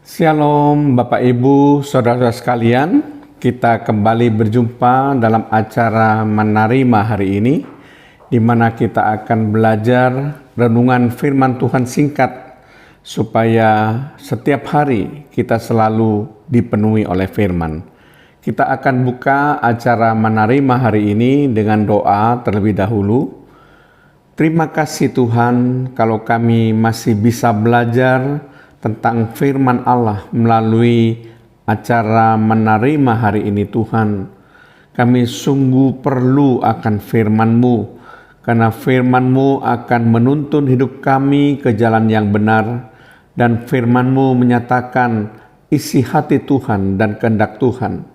Shalom Bapak Ibu, Saudara-saudara sekalian. Kita kembali berjumpa dalam acara Menerima hari ini, di mana kita akan belajar renungan firman Tuhan singkat, supaya setiap hari kita selalu dipenuhi oleh firman. Kita akan buka acara Menerima hari ini dengan doa terlebih dahulu. Terima kasih Tuhan kalau kami masih bisa belajar tentang firman Allah melalui acara Menerima hari ini Tuhan. Kami sungguh perlu akan firman-Mu, karena firman-Mu akan menuntun hidup kami ke jalan yang benar, dan firman-Mu menyatakan isi hati Tuhan dan kehendak Tuhan.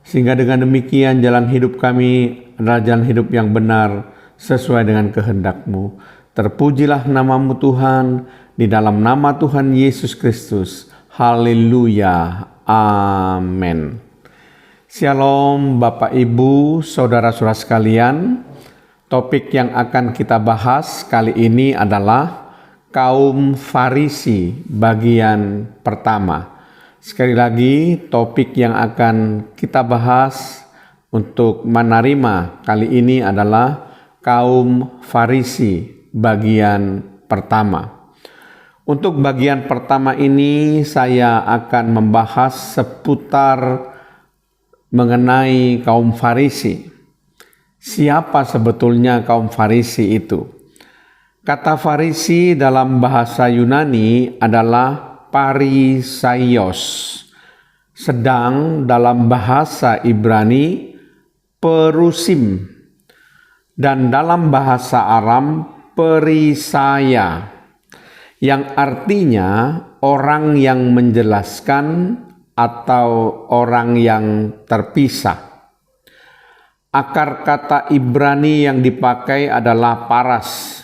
Sehingga dengan demikian jalan hidup kami adalah jalan hidup yang benar sesuai dengan kehendak-Mu. Terpujilah nama-Mu Tuhan, di dalam nama Tuhan Yesus Kristus. Haleluya. Amin. Shalom Bapak Ibu, Saudara-saudara sekalian. Topik yang akan kita bahas kali ini adalah kaum Farisi bagian pertama. Sekali lagi, topik yang akan kita bahas untuk menerima kali ini adalah kaum Farisi bagian pertama. Untuk bagian pertama ini saya akan membahas seputar mengenai kaum Farisi. Siapa sebetulnya kaum Farisi itu? Kata Farisi dalam bahasa Yunani adalah parisaios, sedang dalam bahasa Ibrani perusim, dan dalam bahasa Aram perisaya, yang artinya orang yang menjelaskan atau orang yang terpisah. Akar kata Ibrani yang dipakai adalah paras,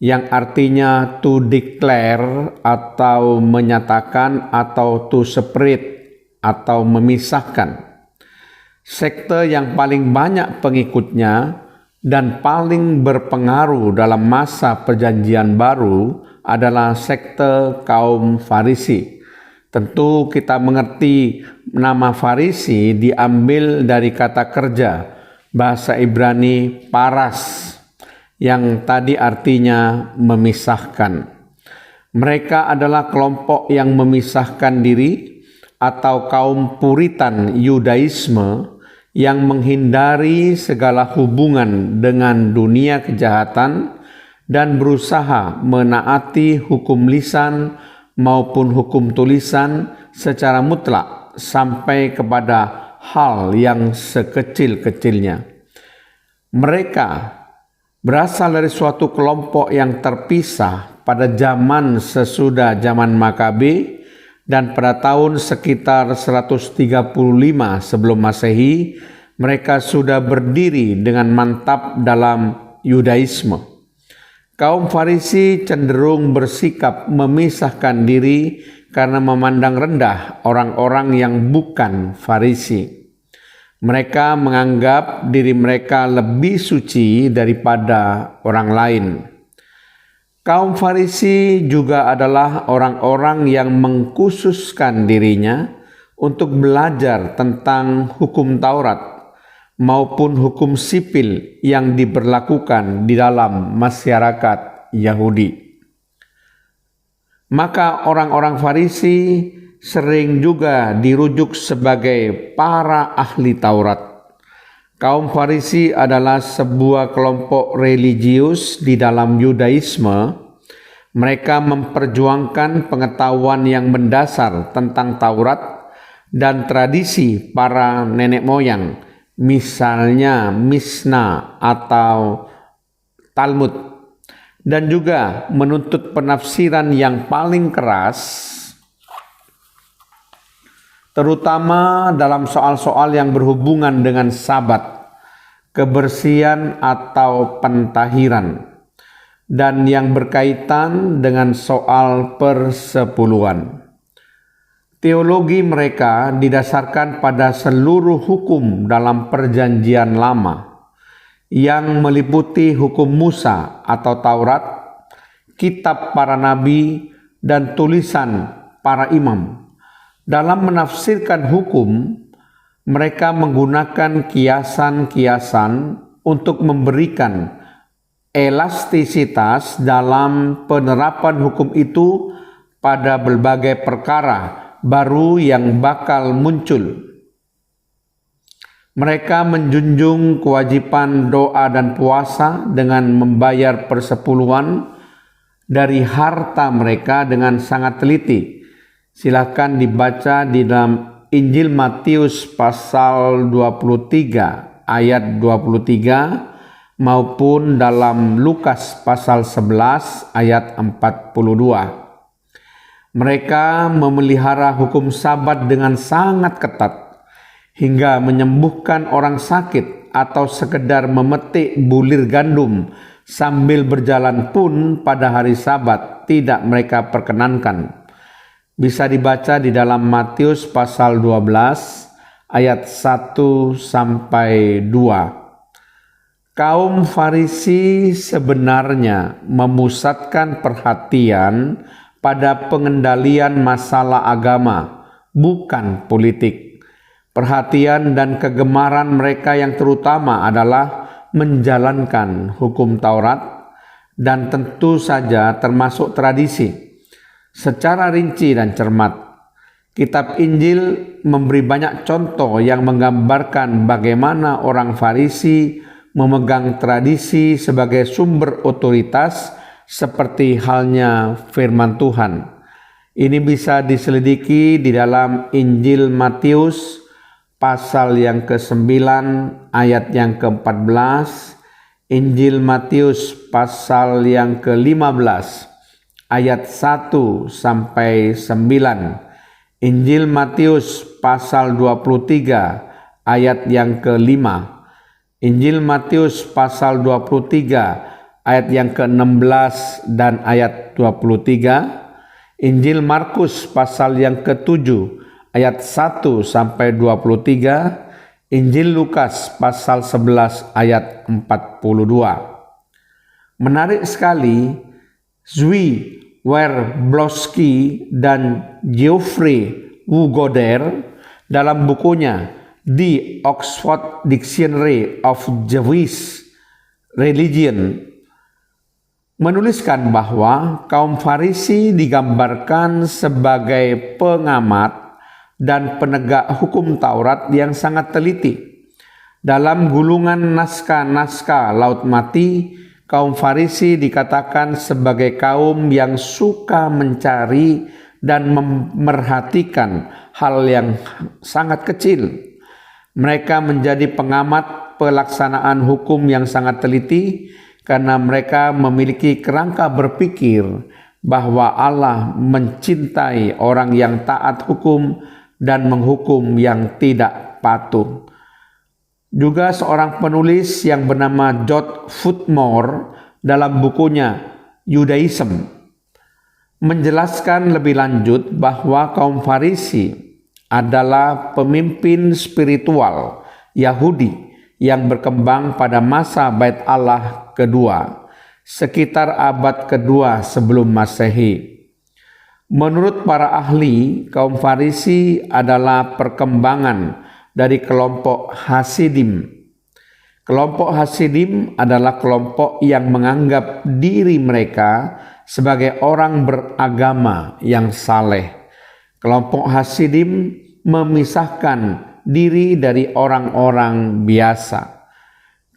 yang artinya to declare atau menyatakan, atau to separate atau memisahkan. Sekte yang paling banyak pengikutnya dan paling berpengaruh dalam masa Perjanjian Baru adalah sekte kaum Farisi. Tentu kita mengerti nama Farisi diambil dari kata kerja bahasa Ibrani paras, yang tadi artinya memisahkan. Mereka adalah kelompok yang memisahkan diri atau kaum Puritan Yudaisme yang menghindari segala hubungan dengan dunia kejahatan dan berusaha menaati hukum lisan maupun hukum tulisan secara mutlak sampai kepada hal yang sekecil-kecilnya. Mereka berasal dari suatu kelompok yang terpisah pada zaman sesudah zaman Makabe, dan pada tahun sekitar 135 sebelum Masehi, mereka sudah berdiri dengan mantap dalam Yudaisme. Kaum Farisi cenderung bersikap memisahkan diri karena memandang rendah orang-orang yang bukan Farisi. Mereka menganggap diri mereka lebih suci daripada orang lain. Kaum Farisi juga adalah orang-orang yang mengkhususkan dirinya untuk belajar tentang hukum Taurat maupun hukum sipil yang diberlakukan di dalam masyarakat Yahudi. Maka orang-orang Farisi sering juga dirujuk sebagai para ahli Taurat. Kaum Farisi adalah sebuah kelompok religius di dalam Yudaisme. Mereka memperjuangkan pengetahuan yang mendasar tentang Taurat dan tradisi para nenek moyang, misalnya Mishnah atau Talmud, dan juga menuntut penafsiran yang paling keras, terutama dalam soal-soal yang berhubungan dengan Sabat, kebersihan atau pentahiran, dan yang berkaitan dengan soal persepuluhan. Teologi mereka didasarkan pada seluruh hukum dalam Perjanjian Lama, yang meliputi hukum Musa atau Taurat, kitab para nabi, dan tulisan para imam. Dalam menafsirkan hukum, mereka menggunakan kiasan-kiasan untuk memberikan elastisitas dalam penerapan hukum itu pada berbagai perkara baru yang bakal muncul. Mereka menjunjung kewajiban doa dan puasa dengan membayar persepuluhan dari harta mereka dengan sangat teliti. Silakan dibaca di dalam Injil Matius pasal 23 ayat 23 maupun dalam Lukas pasal 11 ayat 42. Mereka memelihara hukum Sabat dengan sangat ketat hingga menyembuhkan orang sakit atau sekedar memetik bulir gandum sambil berjalan pun pada hari Sabat tidak mereka perkenankan. Bisa dibaca di dalam Matius pasal 12 ayat 1 sampai 2. Kaum Farisi sebenarnya memusatkan perhatian pada pengendalian masalah agama, bukan politik. Perhatian dan kegemaran mereka yang terutama adalah menjalankan hukum Taurat dan tentu saja termasuk tradisi. Secara rinci dan cermat, kitab Injil memberi banyak contoh yang menggambarkan bagaimana orang Farisi memegang tradisi sebagai sumber otoritas seperti halnya firman Tuhan. Ini bisa diselidiki di dalam Injil Matius pasal yang ke-9 ayat yang ke-14, Injil Matius pasal yang ke-15 ayat 1 sampai 9, Injil Matius pasal 23 ayat yang ke-5, Injil Matius pasal 23 ayat yang ke-16 dan ayat 23, Injil Markus pasal yang ke-7 ayat 1 sampai 23, Injil Lukas pasal 11 ayat 42. Menarik sekali, Zwi Werblowski dan Geoffrey Wugoder dalam bukunya The Oxford Dictionary of Jewish Religion menuliskan bahwa kaum Farisi digambarkan sebagai pengamat dan penegak hukum Taurat yang sangat teliti. Dalam gulungan naskah-naskah Laut Mati, kaum Farisi dikatakan sebagai kaum yang suka mencari dan memerhatikan hal yang sangat kecil. Mereka menjadi pengamat pelaksanaan hukum yang sangat teliti karena mereka memiliki kerangka berpikir bahwa Allah mencintai orang yang taat hukum dan menghukum yang tidak patuh. Juga seorang penulis yang bernama George Footmore dalam bukunya Judaism menjelaskan lebih lanjut bahwa kaum Farisi adalah pemimpin spiritual Yahudi yang berkembang pada masa Bait Allah kedua, sekitar abad kedua sebelum Masehi. Menurut para ahli, kaum Farisi adalah perkembangan dari kelompok Hasidim. Kelompok Hasidim adalah kelompok yang menganggap diri mereka sebagai orang beragama yang saleh. Kelompok Hasidim memisahkan diri dari orang-orang biasa.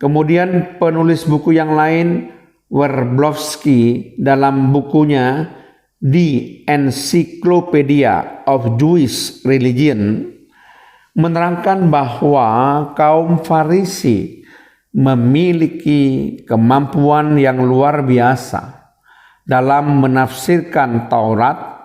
Kemudian penulis buku yang lain, Werblowski, dalam bukunya The Encyclopedia of Jewish Religion menerangkan bahwa kaum Farisi memiliki kemampuan yang luar biasa dalam menafsirkan Taurat.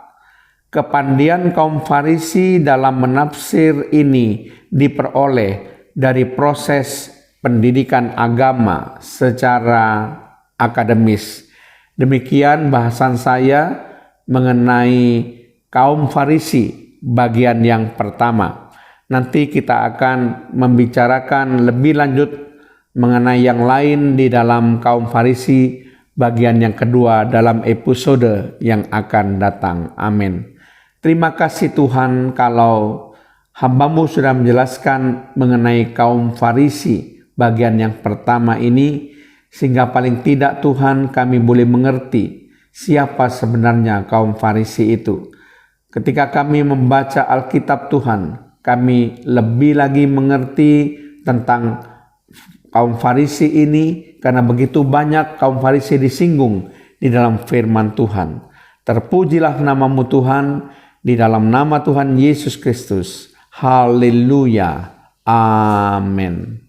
Kepandian kaum Farisi dalam menafsir ini diperoleh dari proses pendidikan agama secara akademis. Demikian bahasan saya mengenai kaum Farisi bagian yang pertama. Nanti kita akan membicarakan lebih lanjut mengenai yang lain di dalam kaum Farisi bagian yang kedua dalam episode yang akan datang. Amin. Terima kasih Tuhan kalau hamba-Mu sudah menjelaskan mengenai kaum Farisi bagian yang pertama ini, sehingga paling tidak Tuhan kami boleh mengerti siapa sebenarnya kaum Farisi itu. Ketika kami membaca Alkitab Tuhan, kami lebih lagi mengerti tentang kaum Farisi ini, karena begitu banyak kaum Farisi disinggung di dalam firman Tuhan. Terpujilah nama-Mu Tuhan, di dalam nama Tuhan Yesus Kristus. Haleluya. Amin.